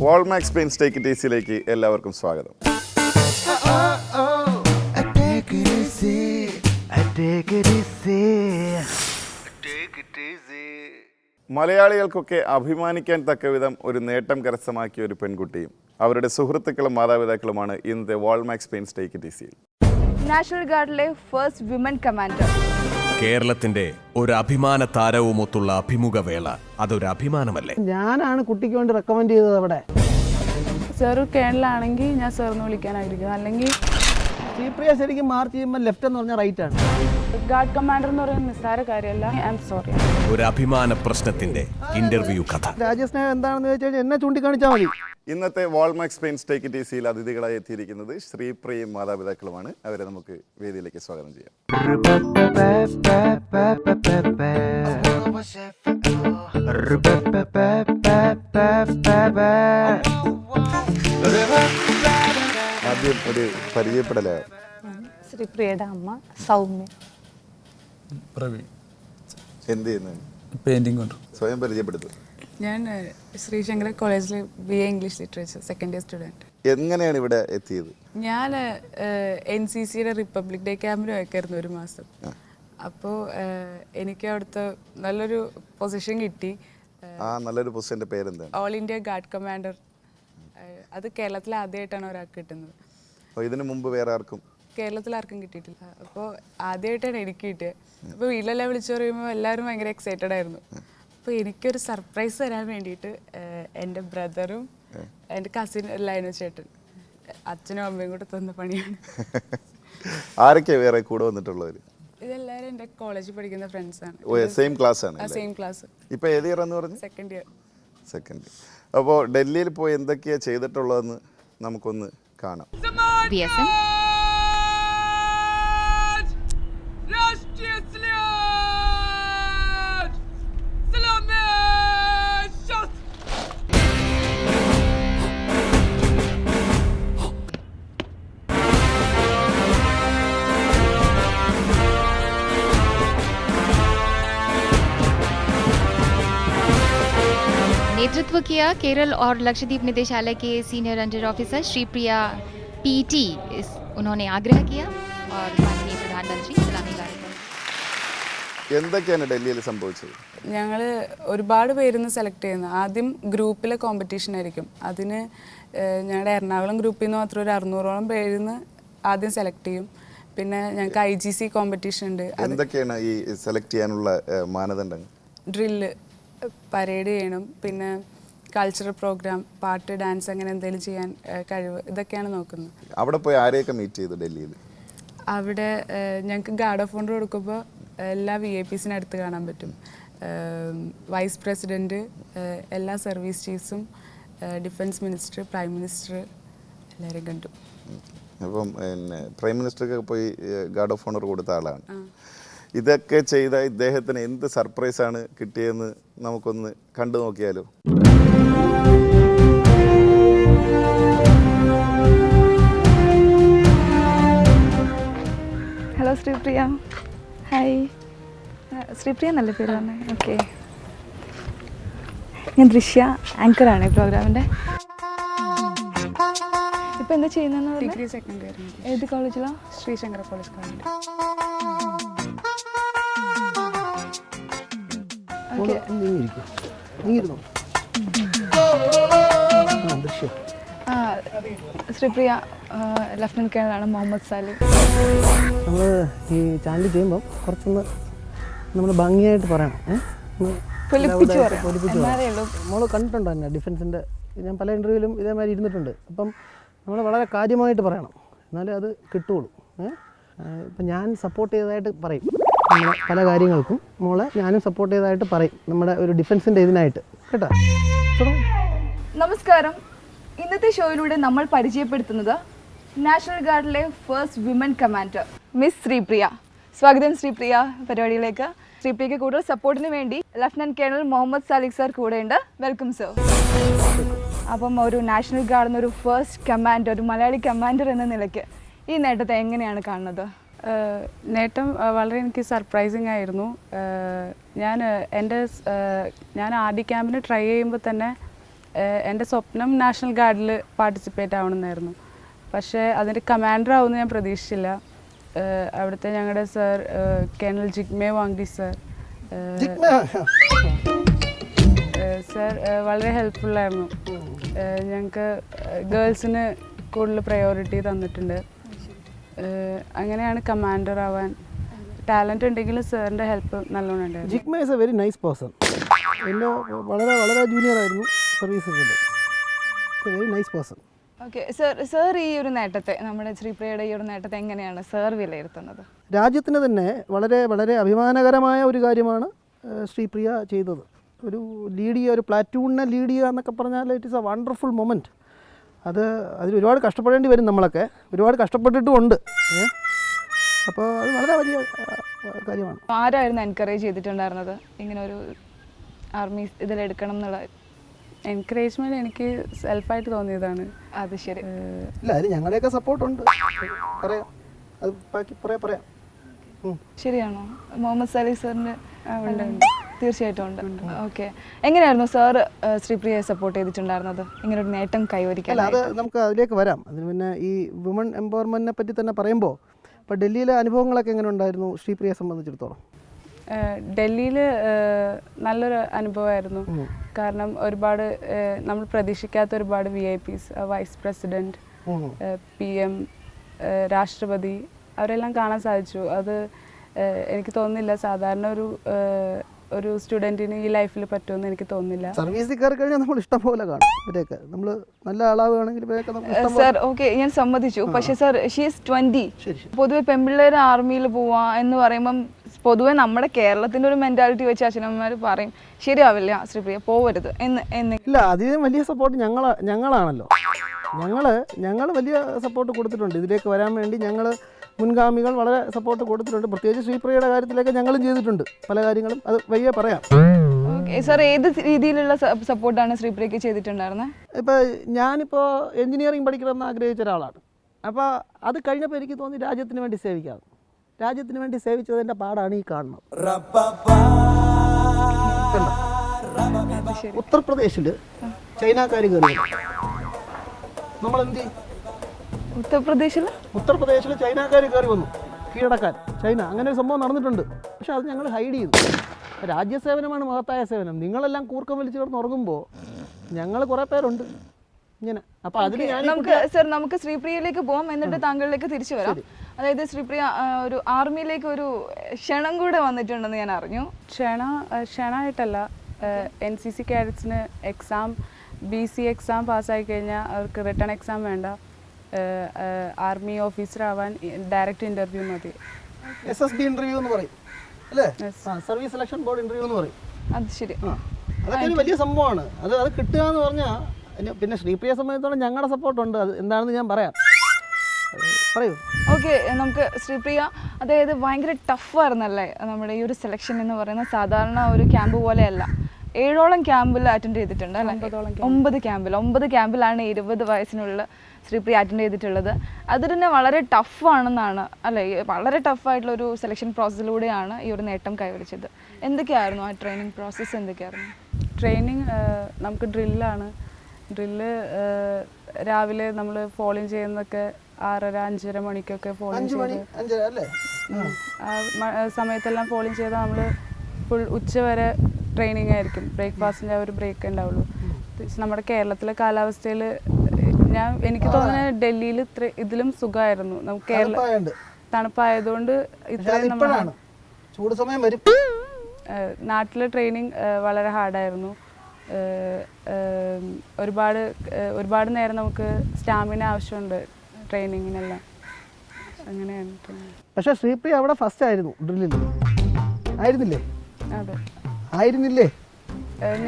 Walmax പെയിൻസ് take it ഈസിയിലേക്ക് എല്ലാവർക്കും സ്വാഗതം. മലയാളികൾക്കൊക്കെ അഭിമാനിക്കാൻ തക്കവിധം ഒരു നേട്ടം കരസ്ഥമാക്കിയ ഒരു പെൺകുട്ടിയും അവരുടെ സുഹൃത്തുക്കളും മാതാപിതാക്കളുമാണ് ഇന്നത്തെ വാൾമാക്സ് പെയിൻസ് ടേക്ക് ഇറ്റ് ഈസിയിൽ. നാഷണൽ ഗാർഡിലെ ഫസ്റ്റ് വിമൻ കമാൻഡർ, കേരളത്തിന്റെ ഒരു അഭിമാന താരവുമൊത്തുള്ള അഭിമുഖവേള, അതൊരു അഭിമാനമല്ലേ? ഞാനാണ് കുട്ടിക്ക് വേണ്ടി റെക്കമെൻഡ് ചെയ്തത്. അവിടെ സാർ കേരളാണെങ്കിൽ ഞാൻ സാറിന് വിളിക്കാനായിരിക്കും, അല്ലെങ്കിൽ ശ്രീപ്രിയ ശരിക്കും മാർക്ക് ചെയ്യുമ്പോൾ ലെഫ്റ്റ് എന്ന് പറഞ്ഞാൽ റൈറ്റ് ആണ്. ഗാർഡ് കമാൻഡർ എന്ന് പറയുന്ന നിസ്സാര കാര്യമല്ല. I am sorry. ഒരു അഭിമാന പ്രശ്നത്തിന്റെ ഇന്റർവ്യൂ കഥ. രാജ്യസ്നേഹം എന്താണെന്ന് ചോദിച്ചാൽ എന്നെ ചൂണ്ടിക്കാണിച്ചാൽ മതി. ഇന്നത്തെ വാൾമാക്സ് പെയിൻസ് ടേക്ക് ഇറ്റ് ഈസിയിൽ അതിഥികളായി എത്തിയിരിക്കുന്നത് ശ്രീപ്രിയയും മാതാപിതാക്കളുമാണ്. അവരെ നമുക്ക് വേദിയിലേക്ക് സ്വാഗതം ചെയ്യാം. ആദ്യം ഒരു പരിചയപ്പെടലാണ്. ശ്രീപ്രിയയുടെ അമ്മ സൗമ്യ. പ്രവീൺ. എന്ത് ചെയ്യുന്നു? പെയിന്റിംഗ് കൊണ്ട്. സ്വയം പരിചയപ്പെടുത്തും. ഞാൻ ശ്രീശങ്കര കോളേജിൽ BA English literature second year student. എങ്ങനെയാണ് ഇവിടെ എത്തിയത്? ഞാൻ NCCയുടെ റിപ്പബ്ലിക് ഡേ ക്യാമ്പിന് വയ്ക്കായിരുന്നു ഒരു മാസം. അപ്പോൾ എനിക്ക് അവിടുത്തെ നല്ലൊരു പൊസിഷൻ കിട്ടി. നല്ലൊരു പൊസിഷൻ്റെ പേരെന്താണ്? All India guard commander. അത് കേരളത്തിൽ ആദ്യമായിട്ടാണ് ഒരാൾക്ക് കിട്ടുന്നത്. അപ്പോൾ ഇതിനു മുമ്പ് വേറെ ആർക്കും കേരളത്തിൽ ആർക്കും കിട്ടിയിട്ടില്ല. അപ്പോൾ ആദ്യമായിട്ടാണ് എനിക്ക് കിട്ടിയത്. അപ്പോൾ വീട്ടിലെല്ലാം വിളിച്ചു പറയുമ്പോൾ എല്ലാവരും ഭയങ്കര എക്സൈറ്റഡ് ആയിരുന്നു. അപ്പോൾ എനിക്കൊരു സർപ്രൈസ് തരാൻ വേണ്ടിയിട്ട് എൻ്റെ ബ്രദറും എൻ്റെ കസിൻ എല്ലാവരും ചേട്ടൻ, അച്ഛനും അമ്മയും കൂടെ തന്ന പണിയാണ്. ആരൊക്കെയാണ് വേറെ കൂടെ വന്നിട്ടുള്ളവർ? ഇതെല്ലാവരും എൻ്റെ കോളേജിൽ പഠിക്കുന്ന ഫ്രണ്ട്സാണ്. സെയിം ക്ലാസ് ആണ്? Same class. ഇപ്പോൾ ഏത് ഇയർ എന്ന് പറഞ്ഞു? Second year. സെക്കൻഡ്. അപ്പോൾ ഡൽഹിയിൽ പോയി എന്തൊക്കെയാണ് ചെയ്തിട്ടുള്ളതെന്ന് നമുക്കൊന്ന് കാണാം. नेतृत्व किया केरल और लक्षद्वीप निदेशालय के senior under officer Sripriya PT। उन्होंने आग्रह किया और माननीय प्रधानमंत्री सलामी कार्यक्रम. എന്തൊക്കെയാണ് ഡൽഹിയിൽ സംഭവിച്ചത്? ഞങ്ങൾ ഒരുപാട് പേരിന്ന് സെലക്ട് ചെയ്യുന്നത്. ആദ്യം ഗ്രൂപ്പിലെ കോമ്പറ്റീഷൻ ആയിരിക്കും. അതിന് ഞങ്ങളുടെ എറണാകുളം ഗ്രൂപ്പിൽ നിന്ന് മാത്രം ഒരു 600ഓളം പേരിന്ന് ആദ്യം സെലക്ട് ചെയ്യും. പിന്നെ ഞങ്ങൾക്ക് IGC കോമ്പറ്റീഷൻ ഉണ്ട്. എന്തൊക്കെയാണ് ഈ സെലക്ട് ചെയ്യാനുള്ള മാനദണ്ഡങ്ങൾ? ഡ്രില്ല്, പരേഡ് ചെയ്യണം, പിന്നെ കൾച്ചറൽ പ്രോഗ്രാം, പാട്ട്, ഡാൻസ്, അങ്ങനെ എന്തെങ്കിലും ചെയ്യാൻ കഴിവ്, ഇതൊക്കെയാണ് നോക്കുന്നത്. അവിടെ പോയി ആരെയൊക്കെ മീറ്റ് ചെയ്തു ഡൽഹിയിൽ? അവിടെ ഞങ്ങൾക്ക് ഗാർഡ് ഓഫ് ഓണർ കൊടുക്കുമ്പോൾ എല്ലാ VIPസിനെ അടുത്ത് കാണാൻ പറ്റും. വൈസ് പ്രസിഡൻറ്റ്, എല്ലാ സർവീസ് ചീഫ്സും, ഡിഫൻസ് മിനിസ്റ്റർ, പ്രൈം മിനിസ്റ്റർ, എല്ലാവരെയും കണ്ടു. അപ്പം പിന്നെ പ്രൈം മിനിസ്റ്റർക്ക് പോയി ഗാർഡ് ഓഫ് ഓണർ കൊടുത്ത ആളാണ്. ഇതൊക്കെ ചെയ്ത ഇദ്ദേഹത്തിന് എന്ത് സർപ്രൈസാണ് കിട്ടിയതെന്ന് നമുക്കൊന്ന് കണ്ടു നോക്കിയാലോ? ഹലോ ശ്രീപ്രിയ. ഹായ്. ശ്രീപ്രിയ നല്ല പേര് തന്നെ. ഓക്കെ, ഞാൻ ദൃശ്യ, ആങ്കറാണ് ഈ പ്രോഗ്രാമിൻ്റെ. ഇപ്പം എന്താ ചെയ്യുന്നതെന്ന് പറഞ്ഞാൽ? Degree second year. ഏത് കോളേജിലാണ്? Sreesankara college college. Sreepriya lieutenant കേണലാണ് മുഹമ്മദ് സാലിം. നമ്മൾ ഈ ചാനൽ ചെയ്യുമ്പോൾ കുറച്ചൊന്ന് നമ്മൾ ഭംഗിയായിട്ട് പറയണം. നമ്മൾ കണ്ടിട്ടുണ്ടോ എന്നെ ഡിഫൻസിൻ്റെ? ഞാൻ പല ഇൻ്റർവ്യൂവിലും ഇതേമാതിരി ഇരുന്നിട്ടുണ്ട്. അപ്പം നമ്മൾ വളരെ കാര്യമായിട്ട് പറയണം, എന്നാലേ അത് കിട്ടുള്ളൂ. ഇപ്പം ഞാൻ സപ്പോർട്ട് ചെയ്തതായിട്ട് പറയും നമ്മുടെ പല കാര്യങ്ങൾക്കും. മോളെ ഞാനും സപ്പോർട്ട് ചെയ്തതായിട്ട് പറയും നമ്മുടെ ഒരു ഡിഫൻസിൻ്റെ ഇതിനായിട്ട്, കേട്ടോ? നമസ്കാരം. ഇന്നത്തെ ഷോയിലൂടെ നമ്മൾ പരിചയപ്പെടുത്തുന്നത് നാഷണൽ ഗാർഡിലെ first women commander miss Sreepriya. സ്വാഗതം ശ്രീപ്രിയ പരിപാടിയിലേക്ക്. ശ്രീപ്രിയയ്ക്ക് കൂടുതൽ സപ്പോർട്ടിന് വേണ്ടി lieutenant colonel Muhammad Salik sir കൂടെയുണ്ട്. Welcome sir. അപ്പം ഒരു നാഷണൽ ഗാർഡിൽ നിന്ന് ഒരു ഫസ്റ്റ് കമാൻഡർ, ഒരു മലയാളി കമാൻഡർ എന്ന നിലയ്ക്ക് ഈ നേട്ടത്തെ എങ്ങനെയാണ് കാണുന്നത്? നേട്ടം വളരെ എനിക്ക് സർപ്രൈസിങ് ആയിരുന്നു. ഞാൻ ആദ്യ ക്യാമ്പിന് ട്രൈ ചെയ്യുമ്പോൾ തന്നെ എൻ്റെ സ്വപ്നം നാഷണൽ ഗാർഡിൽ പാർട്ടിസിപ്പേറ്റ് ആവണമെന്നായിരുന്നു. പക്ഷേ അതിൻ്റെ കമാൻഡർ ആവുമെന്ന് ഞാൻ പ്രതീക്ഷിച്ചില്ല. അവിടുത്തെ ഞങ്ങളുടെ സർ കേണൽ ജിഗ്മേ വാങ്ഡി സർ വളരെ ഹെൽപ്ഫുള്ളായിരുന്നു. ഞങ്ങൾക്ക് ഗേൾസിന് കൂടുതൽ പ്രയോറിറ്റി തന്നിട്ടുണ്ട്. അങ്ങനെയാണ് കമാൻഡർ ആവാൻ. ടാലൻ്റ് ഉണ്ടെങ്കിലും സാറിൻ്റെ ഹെൽപ്പ് നല്ലോണം ഉണ്ടായിരുന്നു. Jigma is a very nice person. എന്നെ വളരെ വളരെ ജൂനിയർ ആയിരുന്നു സർവീസിൽ. Very nice person. Okay sir ഈ ഒരു നേട്ടത്തെ, നമ്മുടെ ശ്രീപ്രിയയുടെ ഈ ഒരു നേട്ടത്തെ എങ്ങനെയാണ് സർ വിലയിരുത്തുന്നത്? രാജ്യത്തിന് തന്നെ വളരെ വളരെ അഭിമാനകരമായ ഒരു കാര്യമാണ് ശ്രീപ്രിയ ചെയ്തത്. ഒരു ലീഡ് ചെയ്യുക, ഒരു പ്ലാറ്റൂണിനെ ലീഡ് ചെയ്യുക എന്നൊക്കെ പറഞ്ഞാൽ it is A wonderful moment. അതിൽ ഒരുപാട് കഷ്ടപ്പെടേണ്ടി വരും, നമ്മളൊക്കെ ഒരുപാട് കഷ്ടപ്പെട്ടിട്ടുമുണ്ട്. അപ്പോൾ അത് വളരെ വലിയ കാര്യമാണ്. ആരായിരുന്നു എൻകറേജ് ചെയ്തിട്ടുണ്ടായിരുന്നത് ഇങ്ങനെ ഒരു ആർമി ഇതിലെടുക്കണം എന്നുള്ള? എൻകറേജ്മെൻറ്റ് എനിക്ക് സെൽഫായിട്ട് തോന്നിയതാണ്. അത് ശരി. ഇല്ല, അതിന് ഞങ്ങളുടെയൊക്കെ സപ്പോർട്ടുണ്ട്. പറയാം, അത് ബാക്കി പറയാം. ശരിയാണോ? മുഹമ്മദ് സലി സാറിൻ്റെ തീർച്ചയായിട്ടും ഉണ്ട്. ഓക്കെ, എങ്ങനെയായിരുന്നു സാർ ശ്രീപ്രിയയെ സപ്പോർട്ട് ചെയ്തിട്ടുണ്ടായിരുന്നത് ഇങ്ങനെ ഒരു നേട്ടം കൈവരിക്കാൻ? അല്ല, അത് നമുക്ക് അതിലേക്ക് വരാം. അതിന് പിന്നെ ഈ വുമൺ എംപവർമെൻറ്റിനെ പറ്റി തന്നെ പറയുമ്പോൾ, ഇപ്പോൾ ഡൽഹിയിലെ അനുഭവങ്ങളൊക്കെ എങ്ങനെ ഉണ്ടായിരുന്നു ശ്രീപ്രിയയെ സംബന്ധിച്ചിടത്തോളം? ഡൽഹിയിൽ നല്ലൊരു അനുഭവമായിരുന്നു. കാരണം ഒരുപാട് നമ്മൾ പ്രതീക്ഷിക്കാത്ത ഒരുപാട് VIP, വൈസ് പ്രസിഡൻറ്റ്, PM, രാഷ്ട്രപതി അവരെല്ലാം കാണാൻ സാധിച്ചു. അത് എനിക്ക് തോന്നുന്നില്ല സാധാരണ ഒരു സ്റ്റുഡൻറ്റിന് ഈ ലൈഫിൽ പറ്റുമെന്ന് എനിക്ക് തോന്നുന്നില്ല. സർവീസിൽ കയറി കഴിഞ്ഞാൽ നമ്മൾ ഇഷ്ടം പോലെ കാണും. ഇവരെയൊക്കെ നമ്മൾ നല്ല ആളാവുകയാണെങ്കിൽ ഇവരെയൊക്കെ നമുക്ക് ഇഷ്ടം പോലെ. സാർ ഓക്കെ, ഞാൻ സമ്മതിച്ചു. പക്ഷേ സാർ ഷീസ് 20. പൊതുവെ പെൺപിള്ളേർ ആർമിയിൽ പോവാ എന്ന് പറയുമ്പം പൊതുവെ നമ്മുടെ കേരളത്തിൻ്റെ ഒരു മെൻറ്റാലിറ്റി വെച്ച് അച്ഛനമ്മമാർ പറയും ശരിയാവില്ല ശ്രീപ്രിയ പോവരുത് എന്ന്. ഇല്ല, അതിന് വലിയ സപ്പോർട്ട് ഞങ്ങളാണല്ലോ. ഞങ്ങൾ വലിയ സപ്പോർട്ട് കൊടുത്തിട്ടുണ്ട്. ഇതിലേക്ക് വരാൻ വേണ്ടി ഞങ്ങൾ മുൻഗാമികൾ വളരെ സപ്പോർട്ട് കൊടുത്തിട്ടുണ്ട്. പ്രത്യേകിച്ച് ശ്രീപ്രിയയുടെ കാര്യത്തിലൊക്കെ ഞങ്ങളും ചെയ്തിട്ടുണ്ട് പല കാര്യങ്ങളും. അത് വയ്യ പറയാം. ഓക്കെ സാർ, ഏത് രീതിയിലുള്ള സപ്പോർട്ടാണ് ശ്രീപ്രിയക്ക് ചെയ്തിട്ടുണ്ടായിരുന്നത്? ഇപ്പോൾ ഞാനിപ്പോൾ എൻജിനീയറിംഗ് പഠിക്കണമെന്ന് ആഗ്രഹിച്ച ഒരാളാണ്. അപ്പോൾ അത് കഴിഞ്ഞപ്പോൾ എനിക്ക് തോന്നി രാജ്യത്തിന് വേണ്ടി സേവിക്കാം. രാജ്യത്തിന് വേണ്ടി സേവിച്ചതിൻ്റെ പാടാണ് ഈ കാണുന്നത്. ഉത്തർപ്രദേശിൽ ചൈനക്കാർ കയറി. നമ്മളെന്ത്? ഉത്തർപ്രദേശിൽ ചൈനക്കാർ കയറി വന്നു കീഴടക്കാൻ. ചൈന അങ്ങനെ ഒരു സംഭവം നടന്നിട്ടുണ്ട്. പക്ഷെ അത് ഞങ്ങൾ ഹൈഡ് ചെയ്തു. രാജ്യസേവനമാണ് മഹത്തായ സേവനം. നിങ്ങളെല്ലാം കൂർക്കം വലിച്ചു കിടന്ന് ഉറങ്ങുമ്പോൾ ഞങ്ങൾ കുറേ പേരുണ്ട് ഇങ്ങനെ. അപ്പോൾ അതിന് നമുക്ക് ശ്രീപ്രിയയിലേക്ക് പോകാം, എന്നിട്ട് താങ്കളിലേക്ക് തിരിച്ചു വരാം. അതായത് ശ്രീപ്രിയ ഒരു ആർമിയിലേക്ക് ഒരു ക്ഷണം കൂടെ വന്നിട്ടുണ്ടെന്ന് ഞാൻ അറിഞ്ഞു. ക്ഷണമായിട്ടല്ല, NCC കാഡറ്റ്സിന് എക്സാം BC എക്സാം പാസ്സായി കഴിഞ്ഞാൽ അവർക്ക് റിട്ടേൺ എക്സാം വേണ്ട. ആർമി ഓഫീസർ ആവാൻ ഡയറക്റ്റ് ഇൻ്റർവ്യൂ മതി. SSB ഇൻ്റർവ്യൂ എന്ന് പറയും അല്ലേ? സർവീസ് സെലക്ഷൻ ബോർഡ് ഇൻ്റർവ്യൂ എന്ന് പറയും. അത് ശരി. അതൊക്കെ ഒരു വലിയ സംഭവമാണ്. അത് കിട്ടുക എന്ന് പറഞ്ഞാൽ പിന്നെ ശ്രീപ്രിയയെ സംബന്ധിച്ചിടത്തോളം ഞങ്ങളുടെ സപ്പോർട്ടുണ്ട്. അത് എന്താണെന്ന് ഞാൻ പറയാം. പറയൂ. ഓക്കെ, നമുക്ക് ശ്രീപ്രിയ, അതായത് ഭയങ്കര ടഫായിരുന്നല്ലേ നമ്മുടെ ഈ ഒരു സെലക്ഷൻ എന്ന് പറയുന്നത്? സാധാരണ ഒരു ക്യാമ്പ് പോലെയല്ല. 7ഓളം ക്യാമ്പിൽ അറ്റൻഡ് ചെയ്തിട്ടുണ്ട് അല്ലേ? 9 ക്യാമ്പിലാണ് 20 വയസ്സിനുള്ള ശ്രീപ്രിയ അറ്റൻഡ് ചെയ്തിട്ടുള്ളത്. അത് തന്നെ വളരെ ടഫാണെന്നാണ് അല്ലേ? വളരെ ടഫായിട്ടുള്ള ഒരു സെലക്ഷൻ പ്രോസസ്സിലൂടെയാണ് ഈ ഒരു നേട്ടം കൈവരിച്ചത്. എന്തൊക്കെയായിരുന്നു ആ ട്രെയിനിങ് പ്രോസസ്സ്? എന്തൊക്കെയായിരുന്നു ട്രെയിനിങ്? നമുക്ക് ഡ്രില്ലാണ്. ഡ്രില്ല് രാവിലെ നമ്മൾ ഫോളിൻ ചെയ്യുന്നതൊക്കെ 6:30-5:30 മണിക്കൊക്കെ ഫോളിൻ ചെയ്ത് സമയത്തെല്ലാം ഫോളിൻ ചെയ്താൽ നമ്മൾ ഫുൾ ഉച്ചവരെ ട്രെയിനിങ് ആയിരിക്കും. ബ്രേക്ക്ഫാസ്റ്റിൻ്റെ ഒരു ബ്രേക്ക് ഉണ്ടാവുള്ളൂ. നമ്മുടെ കേരളത്തിലെ കാലാവസ്ഥയിൽ എനിക്ക് തോന്നുന്നത് ഡൽഹിയിൽ ഇതിലും സുഖമായിരുന്നു. നമുക്ക് തണുപ്പായതുകൊണ്ട് ഇത്രയും ചൂട് സമയം വരും. നാട്ടിലെ ട്രെയിനിങ് വളരെ ഹാർഡായിരുന്നു. ഒരുപാട് നേരം നമുക്ക് സ്റ്റാമിന ആവശ്യമുണ്ട് ട്രെയിനിങ്ങിനെല്ലാം. അങ്ങനെയാണ്. പക്ഷേ ശ്രീപ്രിയ അവിടെ ഫസ്റ്റ് ആയിരുന്നു ഡ്രില്ലിൽ, ആയിരുന്നില്ലേ? അതെ, ആയിരുന്നില്ലേ?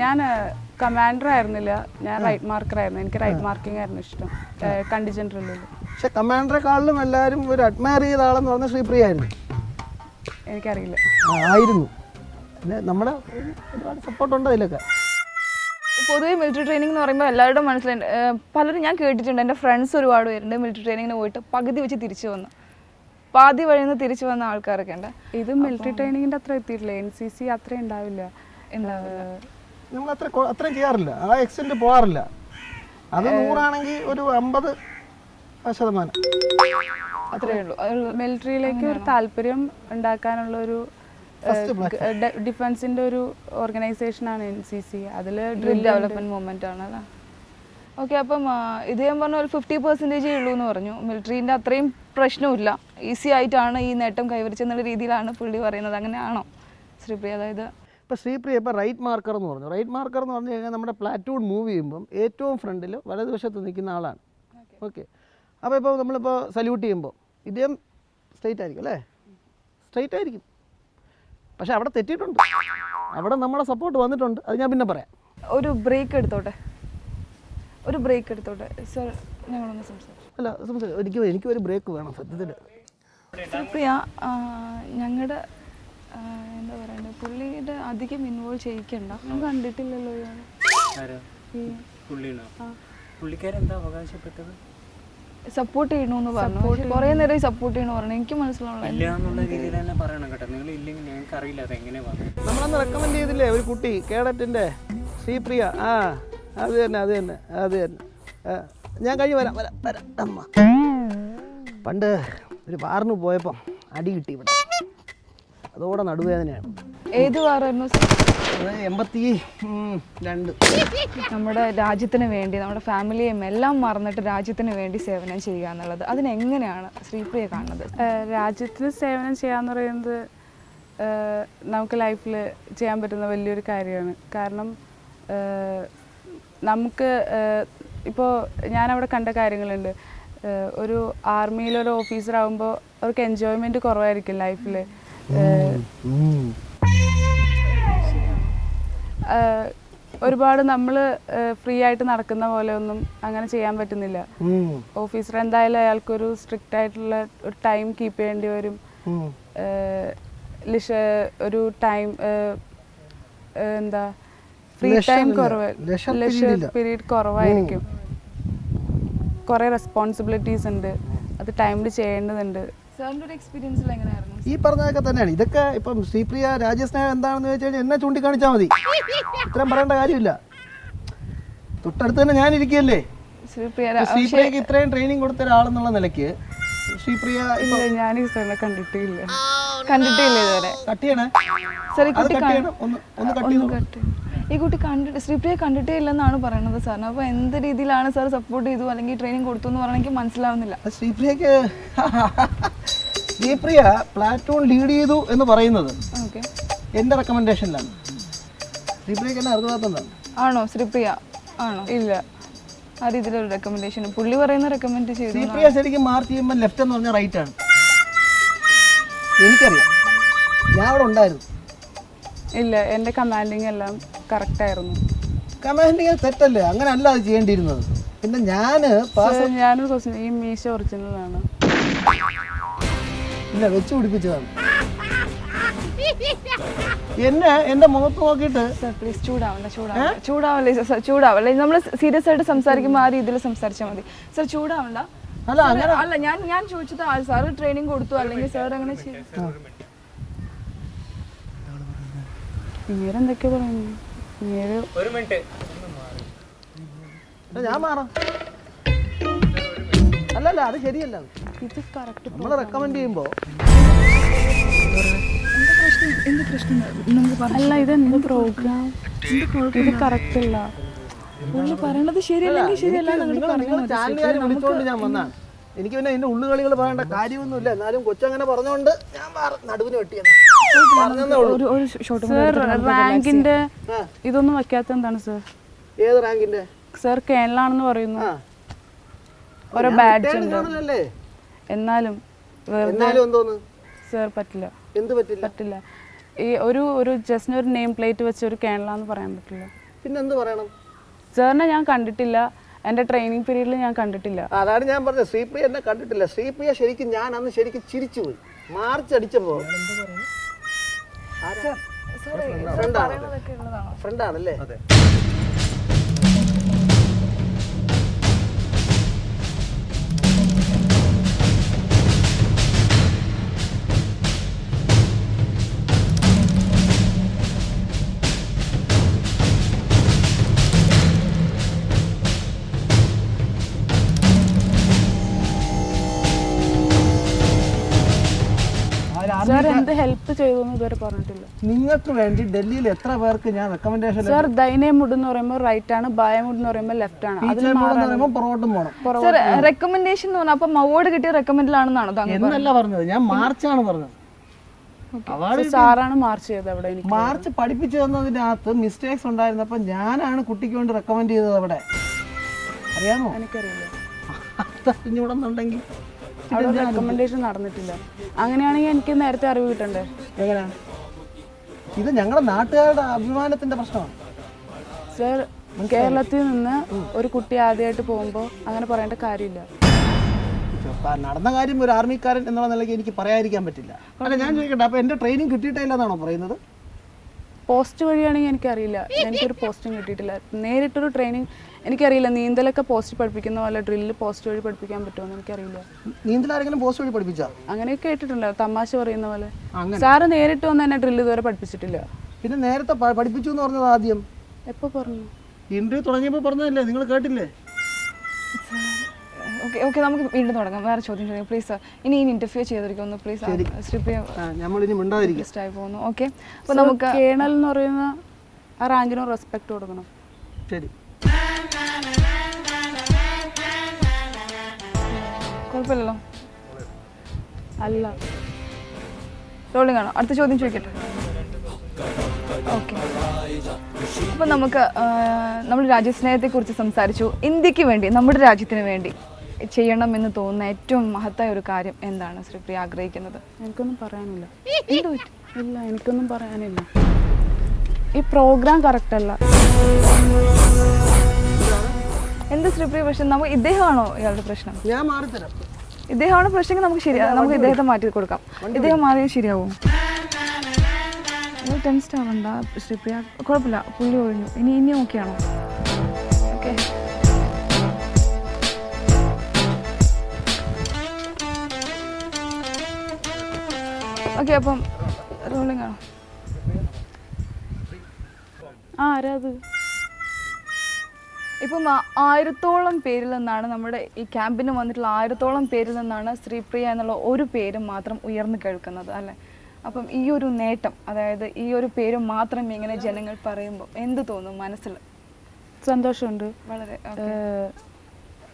ഞാൻ കമാൻഡർ ആയിരുന്നില്ല, ഞാൻ റൈറ്റ് മാർക്കറായിരുന്നു. എനിക്ക് റൈറ്റ് മാർക്കിംഗ് ആയിരുന്നു ഇഷ്ടം കണ്ടിജന്റ് ഡ്രില്ലിൽ. പക്ഷെ കമാൻഡറെക്കാളിലും എല്ലാവരും ഒരു അഡ്മയർ ചെയ്ത ആളെന്ന് പറഞ്ഞാൽ ശ്രീപ്രിയ ആയിരുന്നു. എനിക്കറിയില്ല. ആയിരുന്നു. പിന്നെ നമ്മുടെ ഒരുപാട് സപ്പോർട്ടുണ്ട് അതിലൊക്കെ. പൊതുവെ മിലിറ്ററി ട്രെയിനിങ് എന്ന് പറയുമ്പോൾ എല്ലാവരുടെ മനസ്സിലുണ്ട്. പലരും ഞാൻ കേട്ടിട്ടുണ്ട്, എൻ്റെ ഫ്രണ്ട്സ് ഒരുപാട് പേരുണ്ട് മിലിറ്ററി ട്രെയിനിങ്ങിന് പോയിട്ട് പകുതി വെച്ച് തിരിച്ചു വന്നു, പാതി വഴിയിൽ നിന്ന് തിരിച്ചു വന്ന ആൾക്കാരൊക്കെ ഉണ്ട്. ഇത് മിലിറ്ററി ട്രെയിനിങ്ങിൻ്റെ അത്ര എത്തിയിട്ടില്ല. NCC അത്രയും ഉണ്ടാവില്ല. നമ്മൾ അത്രയും ചെയ്യാറില്ല, ആ എക്സ്റ്റെൻറ്റ് പോകാറില്ല. അത് 100 ആണെങ്കിൽ ഒരു 50%. അത്രേ ഉള്ളൂ. മിലിറ്ററിയിലേക്ക് ഒരു താല്പര്യം ഉണ്ടാക്കാനുള്ള ഒരു ഡിഫൻസിന്റെ ഒരു ഓർഗനൈസേഷനാണ് NCC. അതിൽ ഡ്രിൽ ഡെവലപ്മെന്റ് മൂവ്മെന്റ് ആണ് അല്ലേ? ഓക്കെ. അപ്പം ഇത് ഞാൻ പറഞ്ഞ ഒരു 50% ഉള്ളൂ എന്ന് പറഞ്ഞു. മിലിറ്ററീൻ്റെ അത്രയും പ്രശ്നമില്ല, ഈസി ആയിട്ടാണ് ഈ നേട്ടം കൈവരിച്ചെന്നുള്ള രീതിയിലാണ് പുള്ളി പറയുന്നത്. അങ്ങനെയാണോ ശ്രീപ്രിയ? അതായത് ഇപ്പോൾ ശ്രീപ്രിയ ഇപ്പോൾ റൈറ്റ് മാർക്കർ എന്ന് പറഞ്ഞു. റൈറ്റ് മാർക്കർ എന്ന് പറഞ്ഞു കഴിഞ്ഞാൽ നമ്മുടെ പ്ലാറ്റൂൺ മൂവ് ചെയ്യുമ്പം ഏറ്റവും ഫ്രണ്ടിൽ വലതുവശത്ത് നിൽക്കുന്ന ആളാണ്. ഓക്കെ. അപ്പോൾ ഇപ്പോൾ നമ്മളിപ്പോൾ സല്യൂട്ട് ചെയ്യുമ്പോൾ ഇദ്ദേഹം സ്ട്രൈറ്റ് ആയിരിക്കും അല്ലേ? സ്ട്രൈറ്റ് ആയിരിക്കും. പക്ഷേ അവിടെ തെറ്റിയിട്ടുണ്ട്, അവിടെ നമ്മളെ സപ്പോർട്ട് വന്നിട്ടുണ്ട്. അത് ഞാൻ പിന്നെ പറയാം. ഒരു ബ്രേക്ക് എടുത്തോട്ടെ സർ, ഞങ്ങളൊന്ന് സംസാരിച്ചു. അല്ല സംസാരിക്കും, എനിക്കൊരു ബ്രേക്ക് വേണം സത്യത്തിൽ. ശ്രീപ്രിയ, ഞങ്ങളുടെ എന്താ പറയണ്ടത്, പുള്ളിയുടെ അധികം ഇൻവോൾവ് ചെയ്യിക്കണ്ട. ഞാൻ കണ്ടിട്ടില്ലല്ലോ സപ്പോർട്ട് ചെയ്യണമെന്ന് പറഞ്ഞു. കുറേ നേരം സപ്പോർട്ട് ചെയ്യണമെന്ന് പറഞ്ഞു. എനിക്ക് മനസ്സിലാവില്ല. നമ്മളന്ന് റെക്കമെൻഡ് ചെയ്തില്ലേ ഒരു കുട്ടി കേഡറ്റിൻ്റെ ശ്രീപ്രിയ? അത് തന്നെ. ഞാൻ കഴിഞ്ഞ് വരാം. അമ്മ പണ്ട് ഒരു വാറിന് പോയപ്പം അടി കിട്ടി ഇവിടെ, അതോടെ നടുവേദനയാണ്. ഏത് വാറായിരുന്നു? 82. നമ്മുടെ രാജ്യത്തിന് വേണ്ടി, നമ്മുടെ ഫാമിലിയും എല്ലാം മറന്നിട്ട് രാജ്യത്തിന് വേണ്ടി സേവനം ചെയ്യുക എന്നുള്ളത്, അതിനെങ്ങനെയാണ് ശ്രീപ്രിയ കാണുന്നത്? രാജ്യത്തിന് സേവനം ചെയ്യാന്ന് പറയുന്നത് നമുക്ക് ലൈഫിൽ ചെയ്യാൻ പറ്റുന്ന വലിയൊരു കാര്യമാണ്. കാരണം നമുക്ക് ഇപ്പോൾ ഞാനവിടെ കണ്ട കാര്യങ്ങളുണ്ട്. ഒരു ആർമിയിലൊരു ഓഫീസറാകുമ്പോൾ അവർക്ക് എൻജോയ്മെൻറ്റ് കുറവായിരിക്കും ലൈഫിൽ. ഒരുപാട് നമ്മൾ ഫ്രീ ആയിട്ട് നടക്കുന്ന പോലെ ഒന്നും അങ്ങനെ ചെയ്യാൻ പറ്റുന്നില്ല. ഓഫീസർ എന്തായാലും അയാൾക്കൊരു സ്ട്രിക്റ്റ് ആയിട്ടുള്ള ഒരു ടൈം കീപ്പ് ചെയ്യേണ്ടി വരും. ഒരു ടൈം എന്താ ഫ്രീ ടൈം പീരീഡ് കുറവായിരിക്കും. കുറേ റെസ്പോൺസിബിലിറ്റീസ് ഉണ്ട്, അത് ടൈമിൽ ചെയ്യേണ്ടതുണ്ട്. സാറിൻ്റെ ഒരു എക്സ്പീരിയൻസിൽ എങ്ങനെയായിരുന്നു? ഈ പറഞ്ഞതൊക്കെ തന്നെയാണ്. ഇതൊക്കെ ഇപ്പം ശ്രീപ്രിയ രാജ്യസ്നേഹം എന്താണെന്ന് ചോദിച്ചു കഴിഞ്ഞാൽ എന്നെ ചൂണ്ടിക്കാണിച്ചാൽ മതി, ഇത്രയും പറയേണ്ട കാര്യമില്ല. തൊട്ടടുത്ത് തന്നെ ഞാൻ ഇരിക്കുകയല്ലേ. ശ്രീപ്രിയക്ക് ഇത്രയും ട്രെയിനിങ് കൊടുത്ത ഒരാളെന്നുള്ള നിലയ്ക്ക് ശ്രീപ്രിയ ഞാൻ ഈ സാറിനെ കണ്ടിട്ടില്ല ഇതുവരെ. കട്ട് ചെയ്യണേ സാർ, ഈ കുട്ടി ശ്രീപ്രിയ കണ്ടിട്ടേ ഇല്ലെന്നാണ് പറയുന്നത് സാറിന്. അപ്പോൾ എന്ത് രീതിയിലാണ് സാർ സപ്പോർട്ട് ചെയ്തു അല്ലെങ്കിൽ ട്രെയിനിങ് കൊടുത്തു എന്ന് പറഞ്ഞാൽ എനിക്ക് മനസ്സിലാവുന്നില്ല. ശ്രീപ്രിയ പ്ലാറ്റൂൺ ലീഡ് ചെയ്തു എന്ന് പറയുന്നത് ഓക്കെ, എൻ്റെ റെക്കമെൻഡേഷനിലാണ്. ശ്രീപ്രിയക്ക് എന്നെ അറിയാത്തതാണ്. ആണോ ശ്രീപ്രിയ? ആണോ? ഇല്ല, ആ രീതിയിലൊരു റെക്കമെൻഡേഷൻ പുള്ളി പറയുന്ന റെക്കമെൻഡ് ചെയ്തു. ശ്രീപ്രിയ ശരിക്കും മാർക്ക് ചെയ്യുമ്പോൾ ലെഫ്റ്റ് എന്ന് പറഞ്ഞാൽ റൈറ്റ് ആണ്. എനിക്കറിയാം, ഞാൻ അവിടെ ഉണ്ടായിരുന്നു. ഇല്ല, എൻ്റെ കമാൻഡിങ് എല്ലാം കറക്റ്റായിരുന്നു. കമാൻഡിങ് തെറ്റല്ലേ? അങ്ങനെ അല്ല അത് ചെയ്യേണ്ടിയിരുന്നത്. പിന്നെ ഞാനൊരു ക്വസ്റ്റ്യൻ, ഈ മീശ ഒറിജിനലാണ്? ഇല്ല, വെച്ച് പിടിപ്പിച്ചതാണ്. എന്റെ മുഖത്ത് നോക്കിയിട്ട് പ്ലീസ് ചൂടാവല്ലേ. നമ്മൾ സീരിയസ് ആയിട്ട് സംസാരിക്കുമ്പോൾ ആ രീതിയിൽ സംസാരിച്ചാൽ മതി സാർ. ചൂടാവണ്ട. അല്ല, ഞാൻ ചോദിച്ചത് സാർ ട്രെയിനിങ് കൊടുത്തു അല്ലെങ്കിൽ സാർ അങ്ങനെ ചെയ്തു? എന്തൊക്കെയാ പറയുന്നു? ഞാൻ മാറാം. അല്ലല്ല, അത് ശരിയല്ല. ഇത് കറക്റ്റ്. നമ്മൾ റെക്കമെൻഡ് ചെയ്യുമ്പോൾ അല്ല, ഇതെന്ത് പ്രോഗ്രാം? ഇത് കറക്റ്റ് അല്ല. പുള്ളി പറയണത് ശരിയല്ലെങ്കിൽ ശരിയല്ല. ചാനലുകാർ വിളിച്ചോണ്ട് ഞാൻ വന്നാണ്. എനിക്ക് പിന്നെ ഇതിന്റെ ഉള്ളുകളികൾ പറയേണ്ട കാര്യമൊന്നുമില്ല. എന്നാലും കൊച്ചങ്ങനെ പറഞ്ഞോണ്ട് ഞാൻ നടുവിന് വെട്ടിയാണ്. റാങ്കിന്റെ ഇതൊന്നും വെക്കാത്ത എന്താണ് സാർ? ഏത് റാങ്കിന്റെ? സാർ കേരളാണെന്ന് പറയുന്നു. ഓരോ ബാഡ്ജ് ഉണ്ട്. എന്നാലും സാർ പറ്റില്ല. എന്ത് പറ്റില്ല? ഈ ഒരു ജസ്റ്റ് ഒരു നെയിം പ്ലേറ്റ് വെച്ച് ഒരു കേരളാന്ന് പറയാൻ പറ്റില്ല. പിന്നെ എന്ത് പറയണം? സാറിനെ ഞാൻ കണ്ടിട്ടില്ല, എൻ്റെ ട്രെയിനിങ് പീരീഡിൽ ഞാൻ കണ്ടിട്ടില്ല. അതാണ് ഞാൻ പറഞ്ഞത്, ശ്രീപ്രിയ എന്നെ കണ്ടിട്ടില്ല. ശ്രീപ്രിയ ശരിക്കും ഞാൻ അന്ന് ശരിക്കും ചിരിച്ചു പോയി. മാർച്ച് അടിച്ചപ്പോ ഫ്രണ്ടാണല്ലേ? സാർ എന്ത് ഹെൽപ്പ് ചെയ്തു ഇതുവരെ പറഞ്ഞിട്ടില്ല. നിങ്ങൾക്ക് വേണ്ടി ഡൽഹിയിൽ എത്ര പേർക്ക് ഞാൻ റെക്കമെൻഡേഷൻ സാർ ദൈനമുഡ് എന്ന് പറയുമ്പോൾ റൈറ്റ് ആണ്, ബായമുഡ് എന്ന് പറയുമ്പോൾ ലെഫ്റ്റ് ആണ്. പുറകോട്ടും പോകണം സർ റെക്കമെൻഡേഷൻ എന്ന് പറഞ്ഞാൽ അപ്പം അവാർഡ് കിട്ടിയ റെക്കമെൻഡിലാണെന്നാണോ താങ്കൾ എന്നല്ല പറഞ്ഞത്, ഞാൻ മാർച്ചാണ് പറഞ്ഞത്. സാറാണ് മാർച്ച് ചെയ്തത് അവിടെ. എനിക്ക് മാർച്ച് പഠിപ്പിച്ചു തന്നതിനകത്ത് മിസ്റ്റേക്സ് ഉണ്ടായിരുന്നപ്പോൾ ഞാനാണ് കുട്ടിക്ക് വേണ്ടി റെക്കമെൻഡ് ചെയ്തത് അവിടെ. അറിയാമോ? എനിക്കറിയില്ല. അറിഞ്ഞുകൂടെന്നുണ്ടെങ്കിൽ അവിടെ റെക്കമെൻഡേഷൻ നടന്നിട്ടില്ല. അങ്ങനെയാണെങ്കിൽ എനിക്ക് നേരത്തെ അറിവ് കിട്ടണ്ടേ? എങ്ങനെയാണ്? ഇത് ഞങ്ങളുടെ നാട്ടുകാരുടെ അഭിമാനത്തിന്റെ പ്രശ്നമാണ് സാർ. കേരളത്തിൽ നിന്ന് ഒരു കുട്ടി ആദ്യമായിട്ട് പോകുമ്പോൾ അങ്ങനെ പറയേണ്ട കാര്യമില്ല. നടന്ന കാര്യം ഒരു ആർമിക്കാരൻ എന്നുള്ള നിലയ്ക്ക് എനിക്ക് പറയാതിരിക്കാൻ പറ്റില്ല. അല്ല ഞാൻ ചോദിക്കട്ടെ, അപ്പോൾ എൻ്റെ ട്രെയിനിങ് കിട്ടിയിട്ടില്ല എന്നാണോ പറയുന്നത്? പോസ്റ്റ് വഴിയാണെങ്കിൽ എനിക്കറിയില്ല. എനിക്കൊരു പോസ്റ്റും കിട്ടിയിട്ടില്ല. നേരിട്ടൊരു ട്രെയിനിങ് എനിക്കറിയില്ല. നീന്തലൊക്കെ പോസ്റ്റ് പഠിപ്പിക്കുന്ന പോലെ ഡ്രില്ല് പോസ്റ്റ് വഴി പഠിപ്പിക്കാൻ പറ്റുമെന്ന് എനിക്കറിയില്ല. നീന്തൽ ആരെങ്കിലും പോസ്റ്റ് വഴി പഠിപ്പിച്ചാ? അങ്ങനെയൊക്കെ കേട്ടിട്ടുണ്ടോ, തമാശ പറയുന്ന പോലെ. സാറ് നേരിട്ട് വന്ന് എന്നെ ഡ്രില്ല് ഇതുവരെ പഠിപ്പിച്ചിട്ടില്ല. പിന്നെ നേരത്തെ പഠിപ്പിച്ചു എന്ന് പറഞ്ഞത് ആദ്യം എപ്പോൾ പറഞ്ഞു? ഇന്റർവ്യൂ തുടങ്ങിയപ്പോൾ പറഞ്ഞതല്ലേ, നിങ്ങൾ കേട്ടില്ലേ? ഓക്കെ ഓക്കെ, നമുക്ക് വീണ്ടും തുടങ്ങാം. വേറെ ചോദ്യം ചോദിക്കാം പ്ലീസ് സർ. ഇനി ഇന്റർവ്യൂ ചെയ്തിരിക്കുന്നു പ്ലീസ്. ശ്രീപ്രിയ നമ്മളിനി മിണ്ടാതിരിക്കും. ഗസ്റ്റ് ആയി പോകുന്നു. ഓക്കെ, അപ്പോൾ നമുക്ക് കേണൽ എന്ന് പറയുന്ന ആ റാങ്കിനും റെസ്പെക്ട് കൊടുക്കണം. ശരി, കുഴപ്പമില്ലല്ലോ. അല്ല, റോളിംഗ് ആണോ? അടുത്ത ചോദ്യം ചോദിക്കട്ടെ. ഓക്കെ, അപ്പോൾ നമുക്ക് നമ്മൾ രാജ്യസ്നേഹത്തെക്കുറിച്ച് സംസാരിച്ചു. ഇന്ത്യക്ക് വേണ്ടി, നമ്മുടെ രാജ്യത്തിന് വേണ്ടി ചെയ്യണമെന്ന് തോന്നുന്ന ഏറ്റവും മഹത്തായ ഒരു കാര്യം എന്താണ് ശ്രീപ്രിയ ആഗ്രഹിക്കുന്നത്? എനിക്കൊന്നും പറയാനില്ല. ഇല്ല, എനിക്കൊന്നും പറയാനില്ല. ഈ പ്രോഗ്രാം കറക്റ്റ് അല്ല. എന്ത് ശ്രീപ്രിയ പ്രശ്നം? നമുക്ക് ഇദ്ദേഹമാണോ ഇയാളുടെ പ്രശ്നം? ഞാൻ മാറിത്തരാം. ഇദ്ദേഹമാണ് പ്രശ്നം, നമുക്ക് ശരിയാവും. നമുക്ക് ഇദ്ദേഹത്തെ മാറ്റി കൊടുക്കാം. ഇദ്ദേഹം മാറിയാൽ ശരിയാവും. ടെൻസ്റ്റ് ആവണ്ട ശ്രീപ്രിയ, കുഴപ്പമില്ല. പുള്ളി ഒഴിഞ്ഞു. ഇനി ഓക്കെയാണോ? Okay, okay. അപ്പം റോളിംഗ് ആണോ? ആരാ അത്? ഇപ്പം 1000-ഓളം പേരിൽ നിന്നാണ്, നമ്മുടെ ഈ ക്യാമ്പിന് വന്നിട്ടുള്ള 1000-ഓളം പേരിൽ നിന്നാണ് ശ്രീപ്രിയ എന്നുള്ള ഒരു പേരും മാത്രം ഉയർന്നു കേൾക്കുന്നത് അല്ലേ? അപ്പം ഈ ഒരു നേട്ടം, അതായത് ഈ ഒരു പേര് മാത്രം ഇങ്ങനെ ജനങ്ങൾ പറയുമ്പോൾ എന്ത് തോന്നും മനസ്സിൽ? സന്തോഷമുണ്ട് വളരെ.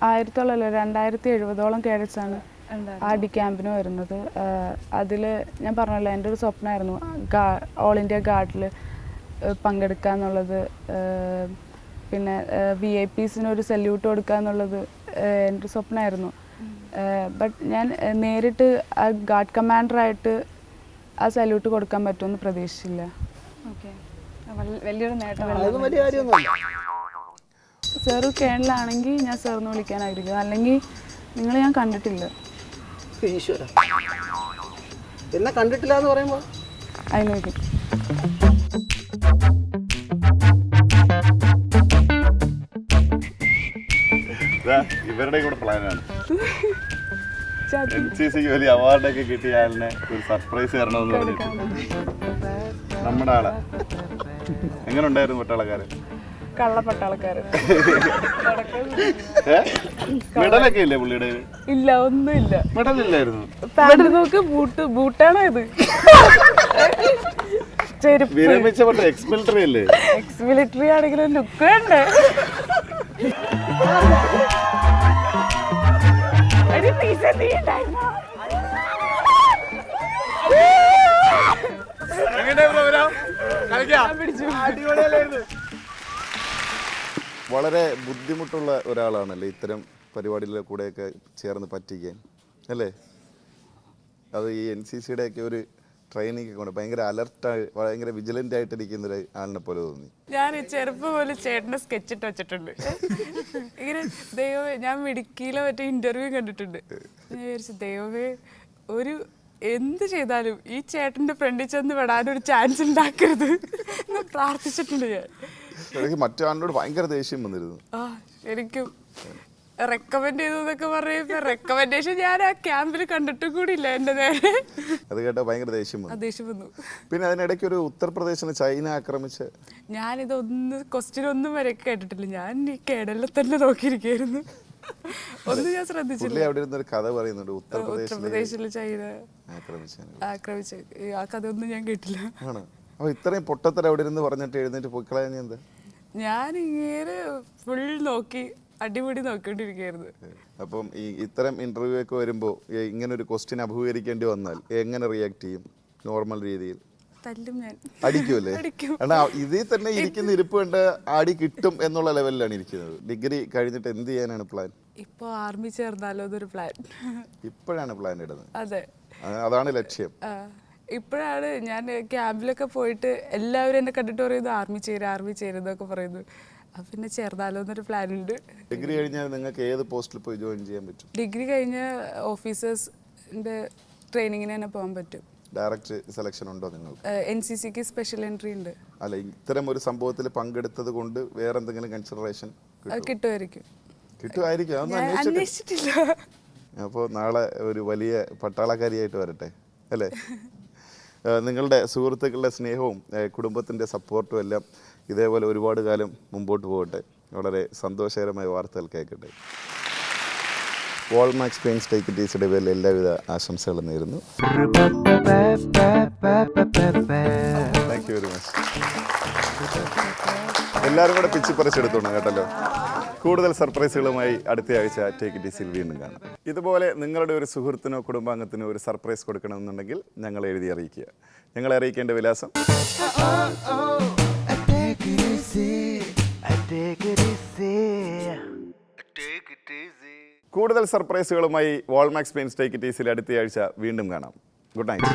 2070-ഓളം കേഡറ്റ്സാണ് ആ ഡി ക്യാമ്പിന് വരുന്നത്. അതിൽ ഞാൻ പറഞ്ഞല്ലോ, എൻ്റെ ഒരു സ്വപ്നമായിരുന്നു ഓൾ ഇന്ത്യ ഗാർഡിൽ പങ്കെടുക്കുക എന്നുള്ളത്. പിന്നെ VIPസിന് ഒരു സല്യൂട്ട് കൊടുക്കുക എന്നുള്ളത് എൻ്റെ ഒരു സ്വപ്നമായിരുന്നു. ബട്ട് ഞാൻ നേരിട്ട് ആ ഗാർഡ് കമാൻഡറായിട്ട് ആ സല്യൂട്ട് കൊടുക്കാൻ പറ്റുമെന്ന് പ്രതീക്ഷിച്ചില്ല. വലിയൊരു നേട്ടം. സാറ് കേരളാണെങ്കിൽ ഞാൻ സാറിന് വിളിക്കാൻ ആഗ്രഹിക്കുന്നു, അല്ലെങ്കിൽ നിങ്ങളെ ഞാൻ കണ്ടിട്ടില്ല. ഈശ്വര, എന്നെ കണ്ടിട്ടില്ല എന്ന് പറയുമ്പോൾ അതിനോക്കി ഇവരുടെ കൂടെ പ്ലാനാണ്. NCCക്ക് വലിയ അവാർഡൊക്കെ കിട്ടിയ ആളിനെ ഒരു സർപ്രൈസ് തരണമെന്ന് പറഞ്ഞിട്ട് നമ്മുടെ ആളെ. എങ്ങനെ ഉണ്ടായിരുന്നു പട്ടാളക്കാരൻ? കള്ളപ്പട്ടാളക്കാരൻ. മെഡലൊക്കെ ഇല്ലേ പുള്ളിയുടെ? ഇല്ല, ഒന്നുമില്ല. മെഡലില്ലായിരുന്നു. പാന്റ് നോക്ക്, ബൂട്ടാണോ ഇത്? വിരമിച്ചപ്പെട്ട എക്സ് മിലിറ്ററി അല്ലേ? എക്സ് മിലിറ്ററി ആണെങ്കിലും ലുക്ക് വേണ്ടേ? വളരെ ബുദ്ധിമുട്ടുള്ള ഒരാളാണല്ലേ ഇത്തരം പരിപാടികളിലെ കൂടെയൊക്കെ ചേർന്ന് പറ്റിക്കാൻ അല്ലേ? അത് ഈ NCCയുടെ ഒക്കെ ഒരു ട്രെയിനിങ് കൊണ്ട് ഭയങ്കര അലർട്ടായി, ഭയങ്കര വിജിലൻ്റ് ആയിട്ടിരിക്കുന്ന ഒരു ആളിനെ പോലെ തോന്നി. ഞാൻ ചെറുപ്പം പോലെ ചേട്ടനെ സ്കെച്ച് ഇട്ട് വെച്ചിട്ടുണ്ട്. ഇങ്ങനെ ദൈവമേ, ഞാൻ മിടുക്കിയിലെ മറ്റേ ഇന്റർവ്യൂ കണ്ടിട്ടുണ്ട്. ഞാൻ വിചാരിച്ചു, ദൈവമേ, ഒരു എന്ത് ചെയ്താലും ഈ ചേട്ടൻ്റെ ഫ്രണ്ടിൽ ചെന്ന് വിടാനൊരു ചാൻസ് ഉണ്ടാക്കരുത് എന്ന് പ്രാർത്ഥിച്ചിട്ടുണ്ട് ഞാൻ. എനിക്ക് മറ്റൊരാളോട് ഭയങ്കര ദേഷ്യം വന്നിരുന്നു. ശരിക്കും റെക്കമെൻഡ് ചെയ്തു എന്നൊക്കെ പറയുമ്പോൾ റെക്കമെൻഡേഷൻ ഞാൻ ആ ക്യാമ്പിൽ കണ്ടിട്ടും കൂടി ഇല്ല. എൻ്റെ നേരെ അത് കേട്ടോ ഭയങ്കര ദേഷ്യം വന്നു. പിന്നെ അതിനിടയ്ക്ക് ഒരു ഉത്തർപ്രദേശിന് ചൈന ആക്രമിച്ച്, ക്വസ്റ്റ്യൻ വരെ കേട്ടിട്ടില്ല. ഞാൻ ഈ കേടലിൽ തന്നെ നോക്കിയിരിക്കുകയായിരുന്നു. ഒന്നും ഞാൻ ശ്രദ്ധിച്ചില്ല. അവിടെ ഇരുന്നൊരു കഥ പറയുന്നുണ്ട്, ഉത്തർപ്രദേശിൽ ചൈന ആക്രമിച്ചു. ആ കഥയൊന്നും ഞാൻ കേട്ടില്ല. ആണ്. അപ്പോൾ ഇത്രയും പൊട്ടത്തര അവിടെ ഇരുന്ന് പറഞ്ഞിട്ട് എഴുന്നേറ്റ് പോയി കളയാൻ എന്താ? ഞാൻ ഇങ്ങനെ ഫുൾ നോക്കി അടിപൊളി നോക്കിക്കൊണ്ടിരിക്കുകയായിരുന്നു. അപ്പം ഇത്തരം ഇൻ്റർവ്യൂ ഒക്കെ വരുമ്പോൾ ഇങ്ങനെ ഒരു ക്വസ്റ്റ്യൻ അഭിമുഖീകരിക്കേണ്ടി വന്നാൽ എങ്ങനെ റിയാക്ട് ചെയ്യും? നോർമൽ രീതിയിൽ തല്ലും ഞാൻ. അടിക്കുമല്ലേ? കാരണം ഇതിൽ തന്നെ ഇരിക്കുന്ന ഇരിപ്പ് കണ്ട് ആടി കിട്ടും എന്നുള്ള ലെവലിലാണ് ഇരിക്കുന്നത്. ഡിഗ്രി കഴിഞ്ഞിട്ട് എന്ത് ചെയ്യാനാണ് പ്ലാൻ? ഇപ്പോൾ ആർമി ചേർന്നാലോ എന്നൊരു പ്ലാൻ. ഇപ്പോഴാണ് പ്ലാൻ ഇടുന്നത്? അതെ, അതാണ് ലക്ഷ്യം. ഇപ്പോഴാണ്. ഞാൻ ക്യാമ്പിലൊക്കെ പോയിട്ട് എല്ലാവരും എന്നെ കണ്ടിട്ട് പറയുന്നത് ആർമി ചേരുന്നൊക്കെ പറയുന്നു. അപ്പം പിന്നെ ചേർന്നാലോ എന്നൊരു പ്ലാൻ ഉണ്ട്. ഡിഗ്രി കഴിഞ്ഞാൽ നിങ്ങൾക്ക് ഏത് പോസ്റ്റിൽ പോയി ജോയിൻ ചെയ്യാൻ പറ്റും? ഡിഗ്രി കഴിഞ്ഞ ഓഫീസേഴ്സിൻ്റെ ട്രെയിനിങ്ങിന് തന്നെ പോകാൻ പറ്റും. ഡയറക്റ്റ് സെലക്ഷൻ ഉണ്ടോ നിങ്ങൾക്ക്? NCCക്ക് സ്പെഷ്യൽ എൻട്രി ഉണ്ട്. അല്ല, ഇത്തരം ഒരു സംഭവത്തിൽ പങ്കെടുത്തത് കൊണ്ട് വേറെ എന്തെങ്കിലും കൺസിഡറേഷൻ കിട്ടുമായിരിക്കും. കിട്ടുമായിരിക്കും, അതൊന്നും അന്വേഷിച്ചിട്ടില്ല. അപ്പോൾ നാളെ ഒരു വലിയ പട്ടാളക്കാരിയായിട്ട് വരട്ടെ അല്ലേ? നിങ്ങളുടെ സുഹൃത്തുക്കളുടെ സ്നേഹവും കുടുംബത്തിൻ്റെ സപ്പോർട്ടും എല്ലാം ഇതേപോലെ ഒരുപാട് കാലം മുമ്പോട്ട് പോകട്ടെ. വളരെ സന്തോഷകരമായ വാർത്തകൾ കേൾക്കട്ടെ. വാൾമാക്സ് പെയിൻസ് ടേക്ക് ഇറ്റ് ഈസിയുടെ പേരിൽ എല്ലാവിധ ആശംസകളും നേരുന്നു. Thank you very much. എല്ലാവരും കൂടെ പിച്ചിപ്പറിച്ചെടുത്തോണം കേട്ടല്ലോ. കൂടുതൽ സർപ്രൈസുകളുമായി അടുത്ത ആഴ്ച ടേക്ക് ഇറ്റ് ഈസിൽ വീണ്ടും കാണാം. ഇതുപോലെ നിങ്ങളുടെ ഒരു സുഹൃത്തിനോ കുടുംബാംഗത്തിനോ ഒരു സർപ്രൈസ് കൊടുക്കണമെന്നുണ്ടെങ്കിൽ ഞങ്ങളെ എഴുതി അറിയിക്കുക. ഞങ്ങളെ അറിയിക്കേണ്ട വിലാസം കൂടുതൽ സർപ്രൈസുകളുമായി വാൾമാക്സ് പെയിൻസ് ടേക്ക് ഇറ്റ് ഈസിൽ അടുത്ത ആഴ്ച വീണ്ടും കാണാം. Good night.